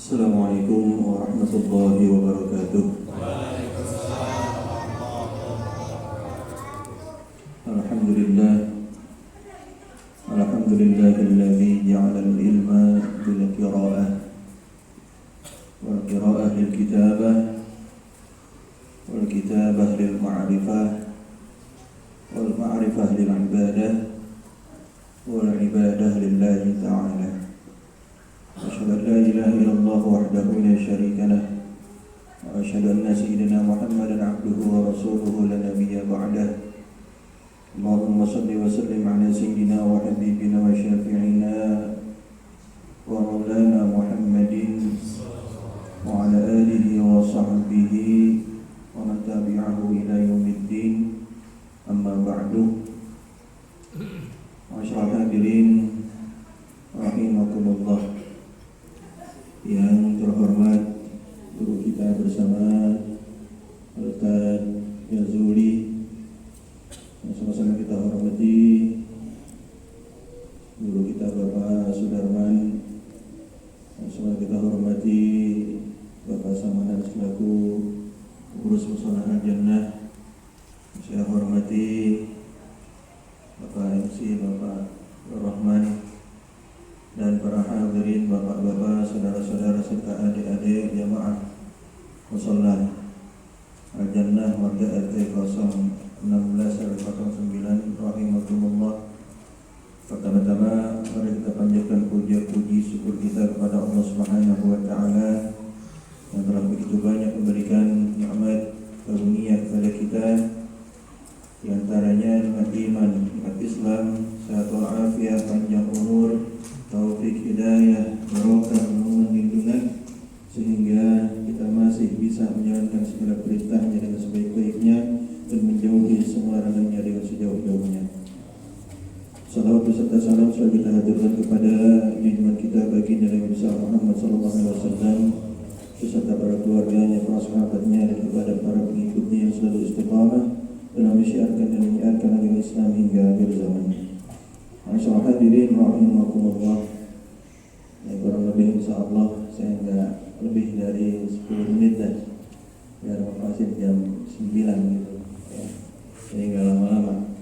Assalamualaikum warahmatullahi wabarakatuh. Alhamdulillah, alhamdulillahilladzi ja'ala al-ilma bil qira'ah wal qira'ah lil kitabah wal kitabah lil ma'rifah wal ma'rifah lil ibadah wal ibadah lillahi ta'ala. أشهد أن لا إله إلا الله وحده لا شريك له وأشهد أن سيدنا محمدا عبده ورسوله لا نبي بعده اللهم صل وسلم على سيدنا وحبيبنا وشافعنا ومولانا محمد وعلى آله وصحبه ومن تبعه إلى يوم الدين أما بعد معاشر الحاضرين rahimakumullah. Yang terhormat guru kita bersama Ustaz Yazuli, yang sama-sama kita hormati guru kita Bapak Sudarman, yang sama kita hormati Bapak Samanan selaku pengurus Mushola Al-Jannah, saya hormati Bapak MC Bapak Rahman dan para hadirin, bapak-bapak, saudara-saudara serta adik-adik jamaah Mushola Al-Jannah warga RT 016 RW 09 rahimakumullah. Pertama-tama mari kita panjatkan puji syukur kita kepada Allah Subhanahu wa taala yang telah begitu banyak memberikan nikmat karunia kepada kita, di antaranya nikmat iman, nikmat Islam, sehat walafiat, panjang umur, taufik hidayah, barokah, naungan, lindungan, sehingga kita masih bisa menjalankan segala perintahnya dengan sebaik-baiknya dan menjauhi semua larangannya dengan sejauh-jauhnya. Salawat beserta salam selalu kita haturkan kepada junjungan kita baginda Nabi besar Muhammad SAW beserta para keluarganya, para sahabatnya, dan kepada para pengikutnya yang selalu istiqamah dalam menyiarkan dan menyiarkan agama Islam hingga akhir zaman. Masyaallah hadirin rahimakumullah. Ya, kurang lebih insyaallah saya enggak lebih dari 10 menit dah, biar masih jam 9 gitu ya. Jadi enggak lama-lama.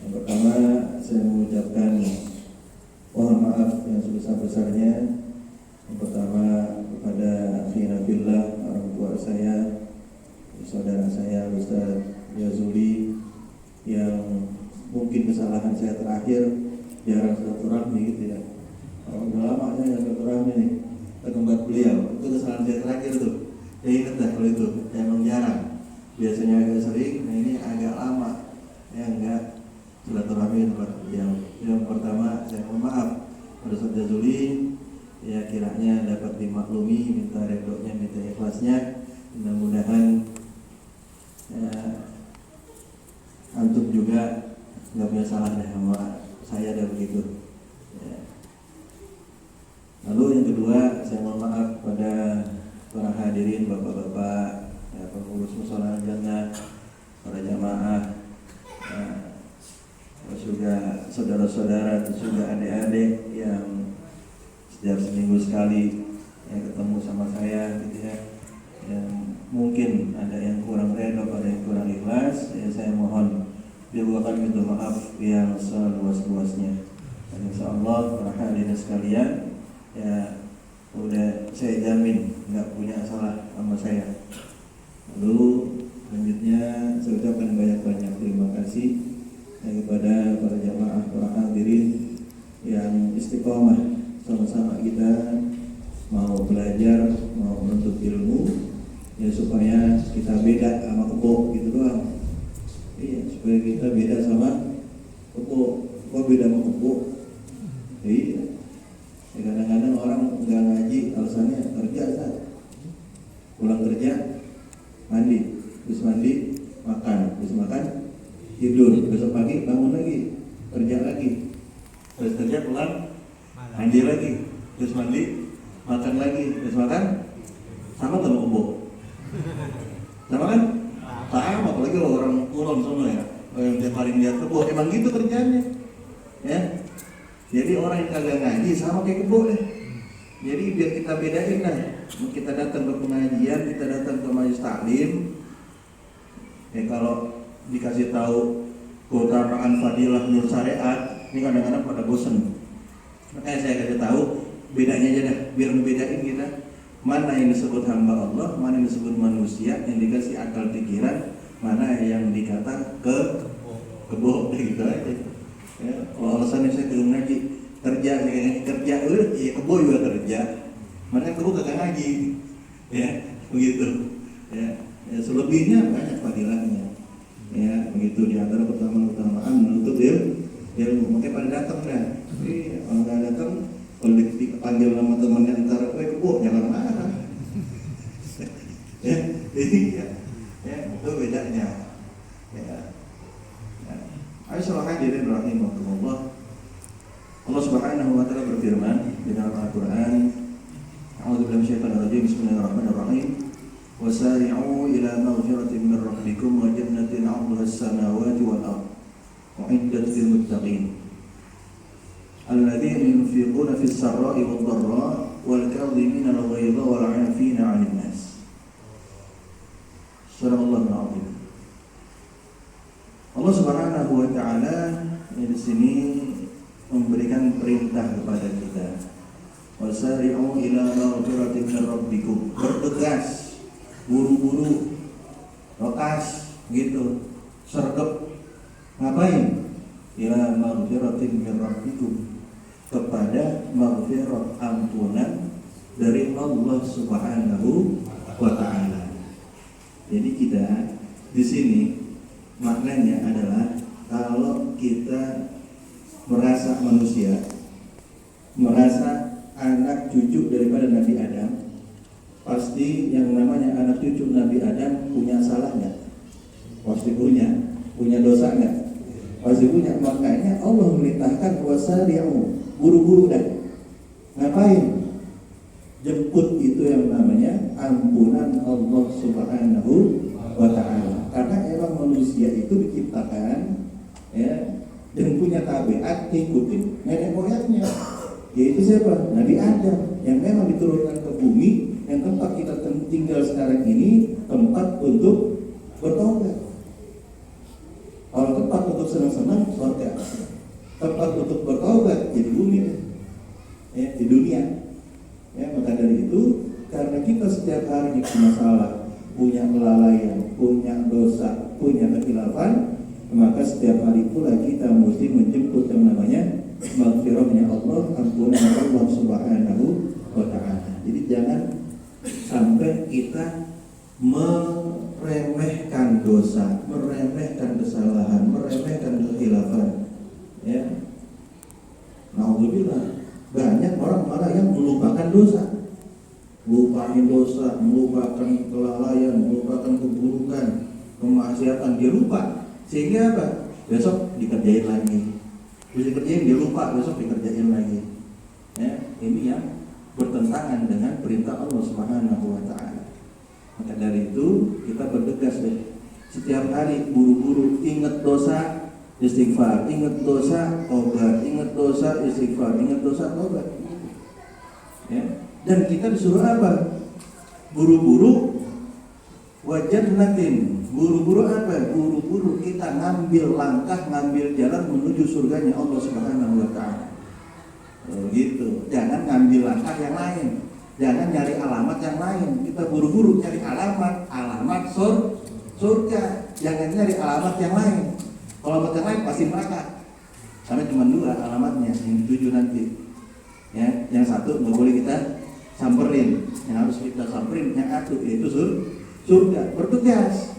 Yang pertama saya mengucapkan mohon maaf yang sebesar-besarnya. Yang pertama kepada akhina fillah, orang tua saya, saudara saya Ustaz Yazuli, yang mungkin kesalahan saya terakhir jarang silaturahmi gitu ya. Udah lama saya nggak silaturahmi nih ke tempat beliau. Itu kesalahan saya terakhir tuh. Ya ingat dah kalau itu, emang jarang. Biasanya agak sering, nah ini agak lama ya nggak silaturahmi ke tempat beliau. Yang pertama saya mohon maaf pada Ustaz Yazuli, ya kiranya dapat dimaklumi, minta redoknya, minta ikhlasnya. Mudah-mudahan ya, antum juga nggak punya salah deh sama saya dan begitu ya. Lalu yang kedua saya mohon maaf pada para hadirin, bapak-bapak ya, pengurus Mushola Al-Jannah, para jamaah ya, terus juga saudara-saudara, terus juga adik-adik yang setiap seminggu sekali ya, ketemu sama saya gitu ya. Dan mungkin ada yang kurang redha, ada yang kurang ikhlas ya, saya mohon diluapkan minta maaf yang seluas-luasnya. Dan insyaallah para hadirin sekalian ya, udah saya jamin nggak punya salah sama saya. Lalu selanjutnya saya ucapkan banyak-banyak terima kasih ya, kepada para jamaah, para hadirin yang istiqomah sama-sama kita mau belajar, mau menuntut ilmu ya, supaya kita beda sama kebo gitu doang. Iya, supaya kita beda sama kebo. Kok beda sama kebo? Iya. Ya, kadang-kadang orang nggak ngaji alasannya kerja saat pulang kerja mandi, terus mandi makan, terus makan tidur, besok pagi bangun lagi kerja lagi, terus kerja pulang mandi lagi, terus mandi makan lagi, terus makan. Sama sama kebo? Sama kan? Sama, apalagi lo orang kulon semua ya, yang tiap hari lihat kebo, emang gitu kerjanya ya. Jadi orang yang kagak ngaji sama kayak kebo deh. Jadi biar kita bedain lah. Kita datang ke pengajian, kita datang ke majelis taklim. Kalau dikasih tahu keutamaan fadilah nur syariat, ini kadang-kadang pada bosen. Makanya saya kasih tahu bedanya aja dah, biar ngebedain kita mana yang disebut hamba Allah, mana yang disebut manusia yang dikasih akal pikiran, mana yang dikata kebo gitu aja. Ya, kalau alasannya saya belum ngaji, kerja, ya kebo juga kerja. Mana kebo kagak ngaji, ya begitu. Ya, selebihnya banyak fadilahnya. Ya begitu, di antara keutamaan menuntut ilmu, makanya pada datang dah. Kalau nggak datang, kalau dipanggil sama temannya antara kebo jangan marah. Ya, itu bedanya. Ya. Ayo silahkan hadirin rahimahumullah. Allah Subhanahu wa taala berfirman di dalam Al-Qur'an, A'udzu billahi minasyaitonir rajim. Bismillahirrahmanirrahim. Wasari'u ila maghfiratin min rabbikum wa jannatin 'arduha as-samawati wal ardh u'iddat lil muttaqin alladzina yunfiquna fis sarra'i wad dharra'i wal kadhimina al-ghayza wal 'afina 'anil nas. Subhanallahul 'azim. Allah Subhanahu wa taala di sini memberikan perintah kepada kita. Wasari'u ila maghfiratin min rabbikum. Bergegas, buru-buru, rokas gitu, sergap. Ngapain? Ila maghfiratin min rabbikum, kepada maghfirah, ampunan dari Allah Subhanahu wa taala. Jadi kita di sini maknanya adalah kalau kita merasa manusia, merasa anak cucu daripada Nabi Adam, pasti yang namanya anak cucu Nabi Adam punya salah nggak? Pasti punya dosa nggak? Pasti punya. Makanya Allah merintahkan wasari'u, buru-buru dah. Ngapain? Jemput itu yang namanya ampunan Allah Subhanahu wa ta'ala. Karena emang manusia itu diciptakan ya, dan punya tabiat ikutin nenek moyangnya, yaitu siapa? Nabi Adam, yang memang diturunkan ke bumi, yang tempat kita tinggal sekarang ini tempat untuk bertobat. Kalau tempat untuk senang-senang, surga. Tempat untuk bertobat jadi bumi ya, di dunia. Ya, maka dari itu, karena kita setiap hari punya salah, punya kelalaian, punya dosa, punya kekhilafan, maka setiap hari pula kita mesti menjemput yang namanya maghfirahnya Allah, ampunan Allah Subhanahu wa ta'ala. Jadi jangan sampai kita meremehkan dosa, meremehkan kesalahan, meremehkan kekhilafan. Ya, naudzubillah, banyak orang malah yang melupakan dosa. Lupain dosa, melupakan kelalaian, melupakan keburukan, kemaksiatan, dia lupa. Sehingga apa? Besok dikerjain lagi. Bisa kerjain, dia lupa, besok dikerjain lagi. Ya, ini yang bertentangan dengan perintah Allah Subhanahu wa ta'ala. Maka dari itu kita bergegas deh. Setiap hari buru-buru, ingat dosa, istighfar, ingat dosa, tobat, ingat dosa, istighfar, ingat dosa, tobat. Ya. Dan kita disuruh apa? Buru-buru wajannatin. Buru-buru apa? Buru-buru kita ngambil langkah, ngambil jalan menuju surganya Allah Subhanahu wa ta'ala. Gitu. Jangan ngambil langkah yang lain. Jangan nyari alamat yang lain. Kita buru-buru nyari alamat surga. Jangan nyari alamat yang lain. Kalau alamat yang lain pasti neraka. Karena cuma dua alamatnya yang dituju nanti. Ya, yang satu nggak boleh kita samperin, yang harus kita samperin yang satu yaitu surga. Bertugas.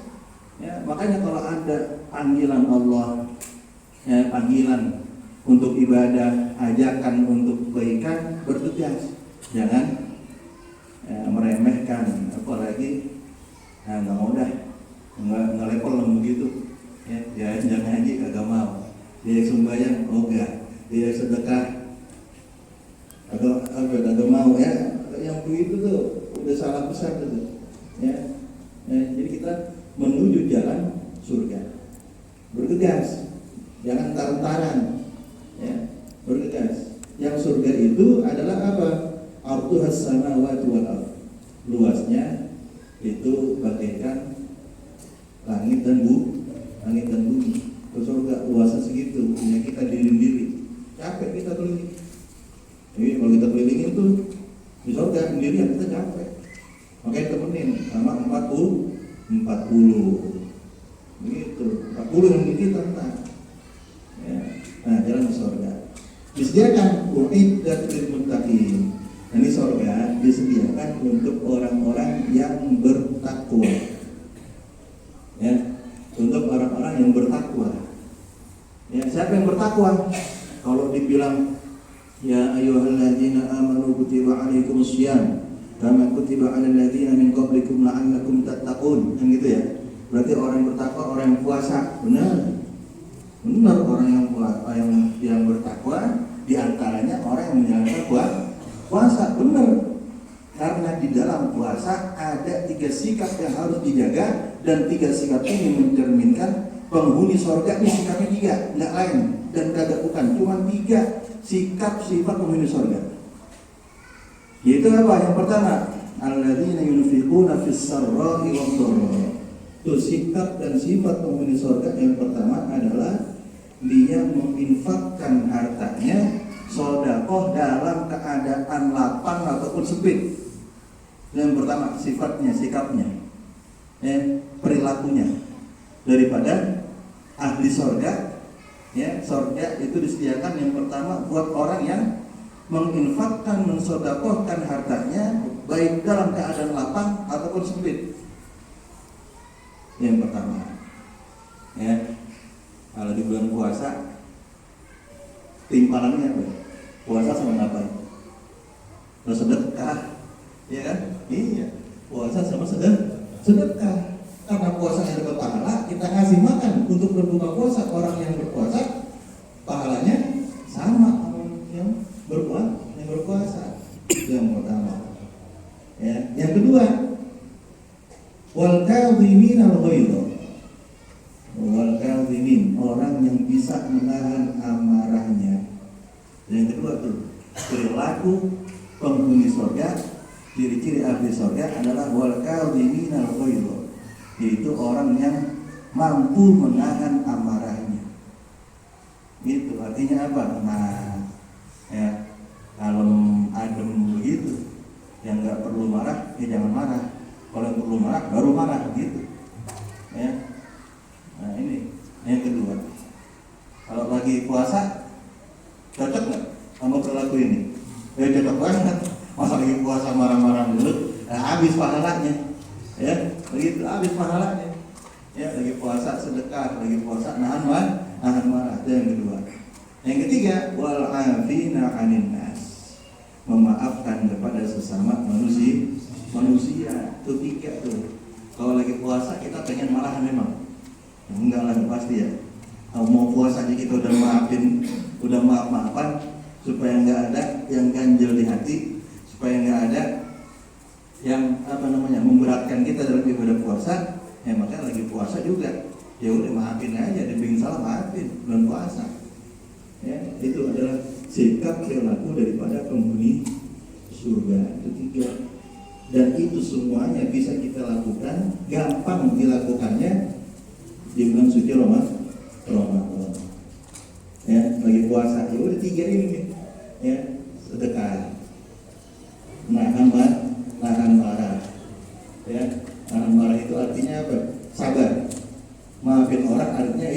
Ya, makanya kalau ada panggilan Allah, ya, panggilan untuk ibadah, ajakan untuk kebaikan, bertugas. Jangan ya, meremehkan, apalagi nggak mau dah, nggak level begitu. Ya, jangan ngaji kagak mau, dia sembahyang enggak, dia sedekah kagak mau ya. Yang begitu tuh udah salah besar tuh. Ya, jadi kita menuju jalan surga. Bergegas, jangan taran-taran. Ya, bergegas. Yang surga itu adalah apa? arduhas samawati wal ardh, luasnya itu bagaikan langit dan bumi. Ke surga luasnya segitu, punya kita diri capek kita keliling. Jadi kalau kita keliling itu di surga sendirian kita capek, makanya temenin sama 40 begitu, 40 yang di kita entah ya. Nah, jalan di surga disediakan uiddat lil muttaqin. Ini surga disediakan untuk orang-orang yang bertakwa ya, untuk orang-orang yang bertakwa ya. Siapa yang bertakwa? Kalau dibilang ya ayyuhalladzina amanu kutiba alaikumus syiyam kama kutiba alal ladzina min qablikum la'allakum tattaqun, kan gitu ya. Berarti orang yang bertakwa orang yang puasa. Benar orang yang bertakwa diantaranya orang yang menjalankan puasa. Benar, karena di dalam puasa ada 3 sikap yang harus dijaga, dan 3 sikap ini mencerminkan penghuni surga. Ini sikapnya 3, nggak lain dan kagak bukan, cuma 3 sikap sifat penghuni surga. Yaitu apa? Yang pertama, alladzina yunfiquna fis sarra'i wad dharra. Itu sikap dan sifat penghuni surga yang pertama adalah dia menginfakkan hartanya sedekah dalam keadaan lapang ataupun sempit. Yang pertama sifatnya, sikapnya, perilakunya. Daripada ahli surga, ya, surga itu disediakan yang pertama buat orang yang menginfakkan, mensedekahkan hartanya baik dalam keadaan lapang ataupun sempit. Yang pertama, ya, kalau di bulan puasa timpalannya apa? Puasa sama ngapain? Bersedekah, ya kan? Iya, puasa sama sedekah. Karena puasa yang dapat pahala, kita ngasih makan untuk berbuka puasa orang yang berpuasa, pahalanya sama yang berpuasa. Itu yang pertama. Ya, yang kedua, wal kadhimin al ghaidha. Wal kadhimin, orang yang bisa menahan amarahnya. Yang kedua tuh, perilaku penghuni surga, ciri-ciri ahli surga adalah wal kadhimin al ghaidha, yaitu orang yang mampu menahan amarahnya. Itu artinya apa? Nah, ya, kalem adem begitu. Yang nggak perlu marah, ya jangan marah. Kalau yang perlu marah, baru marah gitu. Ya. Nah ini yang kedua. Kalau lagi puasa, cocok nggak sama perilaku ini? Ya cocok banget. Masa lagi puasa marah-marah dulu, habis pahalanya. Ya, begitu habis pahalanya. Ya, lagi puasa sedekah, lagi puasa nahan marah. Itu yang kedua. Yang ketiga, wal afina 'anil nas, memaafkan kepada sesama manusia. Itu 3 tuh. Kalau lagi puasa kita pengen marahan memang. Enggak lah, pasti ya. Kalau mau puasa aja kita udah maaf-maafan supaya nggak ada yang ganjel di hati, supaya nggak ada yang memberatkan kita dalam ibadah puasa. Ya makanya lagi puasa juga, ya udah maafin aja, dibikin salah maafin, bulan puasa. Ya, itu adalah sikap perilaku daripada penghuni surga. Itu 3. Dan itu semuanya bisa kita lakukan, gampang dilakukannya di bulan suci Ramadan. Ya, lagi puasa, ya udah 3 ini nih. Ya, sedekah, nahan marah. Ya, nahan marah itu artinya apa? Sabar. Maafin orang artinya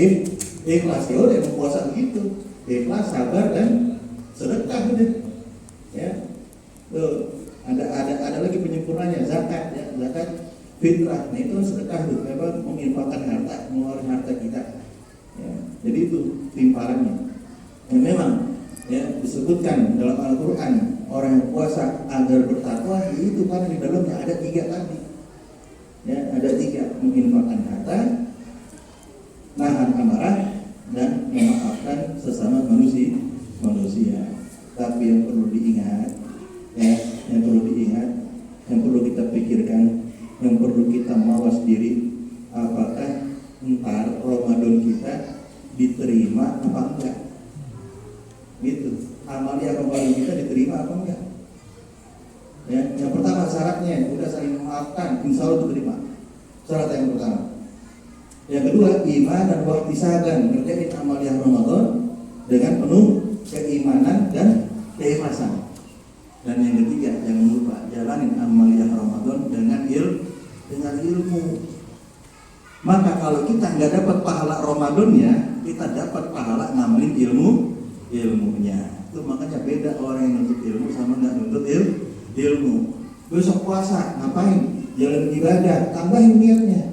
ikhlas. Ya udah, mau puasa begitu. Ikhlas, sabar dan sedekah udah. Ya. Tuh, ada lagi penyempurnanya, zakat ya, zakat fitrah. Nah itu sedekah tuh, menginfakkan harta, mengeluarkan harta kita. Ya, jadi itu timpalannya. Dan memang ya disebutkan dalam Al-Qur'an orang yang puasa agar bertakwa, itu karena di dalamnya ada 3 tadi. Ya, ada 3, menginfakkan harta, nahan amarah, dan memaafkan sesama manusia. Tapi yang perlu diingat, yang perlu kita pikirkan, yang perlu kita mawas diri, apakah ntar Ramadan kita diterima apa enggak? Gitu. Amalia Ramadan kita diterima apa enggak? Ya, yang pertama syaratnya udah saling memaafkan, insya Allah diterima. Syarat yang pertama. Yang kedua, iman dan wahtisaban, ngerjain amaliyah Ramadan dengan penuh keimanan dan keikhlasan. Dan yang ketiga, jangan lupa jalanin amaliyah Ramadan dengan ilmu. Maka kalau kita nggak dapat pahala Ramadannya, kita dapat pahala ngamalin ilmunya. Itu makanya beda orang yang nuntut ilmu sama nggak nuntut ilmu. Besok puasa ngapain? Jalan ibadah, tambahin niatnya.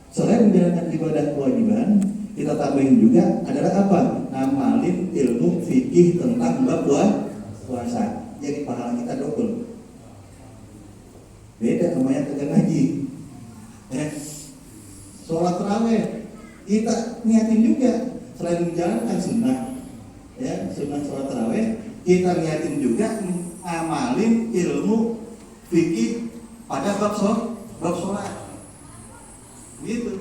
Selain menjalankan ibadah kewajiban, kita tambahin juga adalah apa? Ngamalin ilmu fikih tentang bab puasa. Jadi pahala kita double. Beda sama yang kagak ngaji. Sholat tarawih kita niatin juga, selain menjalankan sunnah, ya sunnah sholat tarawih, kita niatin juga amalin ilmu fikih pada bab sholat. Gitu.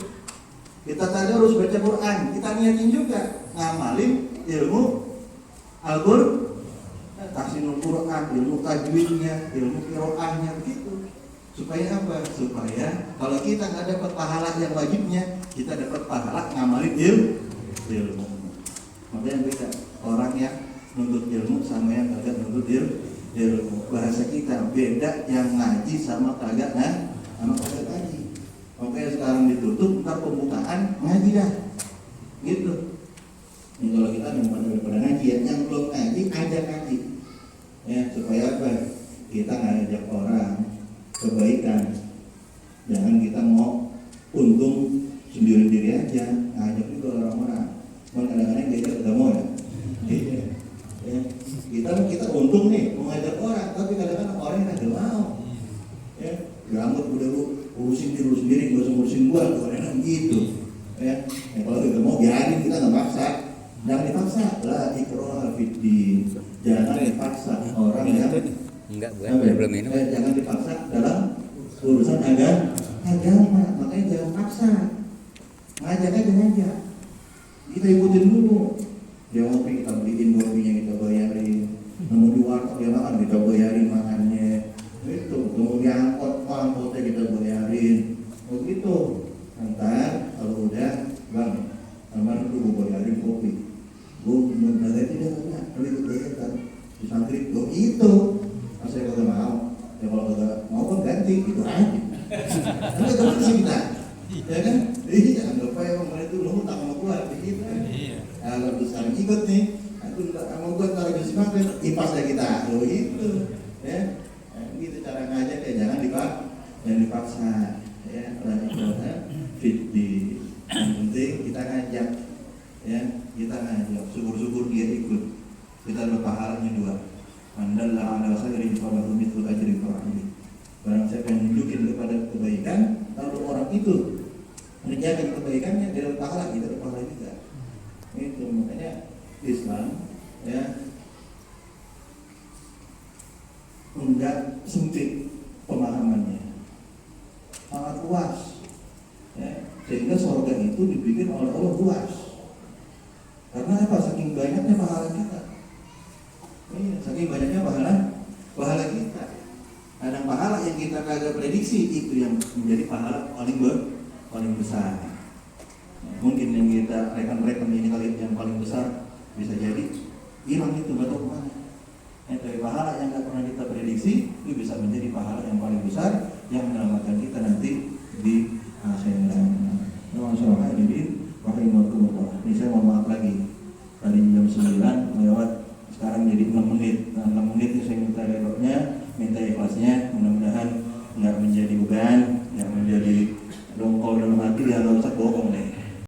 Kita tadarus baca Quran, kita niatin juga ngamalin ilmu Al-Qur'an, tahsinul Quran, ilmu tajwidnya, ilmu qiraahnya, begitu. Supaya apa? Supaya kalau kita nggak dapat pahala yang wajibnya, kita dapat pahala ngamalin ilmu. Makanya beda orang yang nuntut ilmu sama yang kagak nuntut ilmu. Bahasa kita beda, yang ngaji sama kagak ngaji. Makanya sekarang ditutup, ntar pembukaan ngaji dah, gitu. Ini kalau kita daripada ngaji ya, yang belum ngaji ajak ngaji, ya supaya apa? Kita ngajak orang kebaikan, jangan kita mau untung sendiri-sendiri aja, ngajak juga orang-orang. Cuman kadang-kadang kita udah mau ya. Kita untung nih mau ngajak orang, tapi kadang-kadang orang yang nggak mau. Ya, rambut udah lu urusin diri lu sendiri, gak usah ngurusin gua, kadang-kadang gitu. Ya, kalau kita mau biarin, kita nggak paksa. Jangan dipaksa, la ikraha fiddin. Jangan dipaksa orang yang belum minum. Jangan dipaksa dalam urusan agama. Makanya jangan paksa. Ngajak aja ngajak. Kita ikutin dulu. Dia ngopi kita beliin kopinya, kita bayarin. Nemu di warteg dia makan, kita bayarin makannya. Itu. Kemudian angkotnya kita bayarin. Begitu. Ntar kalau udah bang, kemarin tuh gue bayarin kopi. Gue mendadak tidak kalau ikut bayar kan di santri. Begitu. Saya kagak mau, ya kalau kagak mau kan ganti, gitu aja. Kita terus kita, ya kan? Anggap aja orang itu lu hutang sama gua, begitu kan? Kalau lu sekarang ikut nih, aku sama gua taruh di sini, ipas ya kita, gitu, ya. Gitu cara ngajak ya, jangan dipaksa, ya. Karena fitdi, yang penting kita ngajak, ya. Kita ngajak, syukur-syukur dia ikut, kita dapat pahalanya 2. Mandalla ala khairin falahu mithlu ajri fa'ili. Barang siapa yang menunjukin kepada kebaikan, lalu orang itu mengerjakan kebaikannya, dia dapat pahala, kita dapat pahala juga. Itu makanya Islam ya enggak sempit pemahamannya, sangat luas. Ya, sehingga surga itu dibikin oleh Allah luas. Karena apa? Saking banyaknya pahala kita. Iya, saking banyaknya pahala kita. Kadang pahala yang kita kagak prediksi itu yang menjadi pahala paling besar. Mungkin yang kita rekan-rekan ini kali yang paling besar bisa jadi hilang itu atau kemana. Dari pahala yang nggak pernah kita prediksi itu bisa menjadi pahala yang paling besar yang menyelamatkan kita nanti di akhirat. Masyaallah hadirin rahimakumullah. Ini saya mohon maaf lagi. Tadi jam 9 lewat. Sekarang jadi 6 menit. Nah, 6 menit itu saya minta rekordnya, minta ikhlasnya.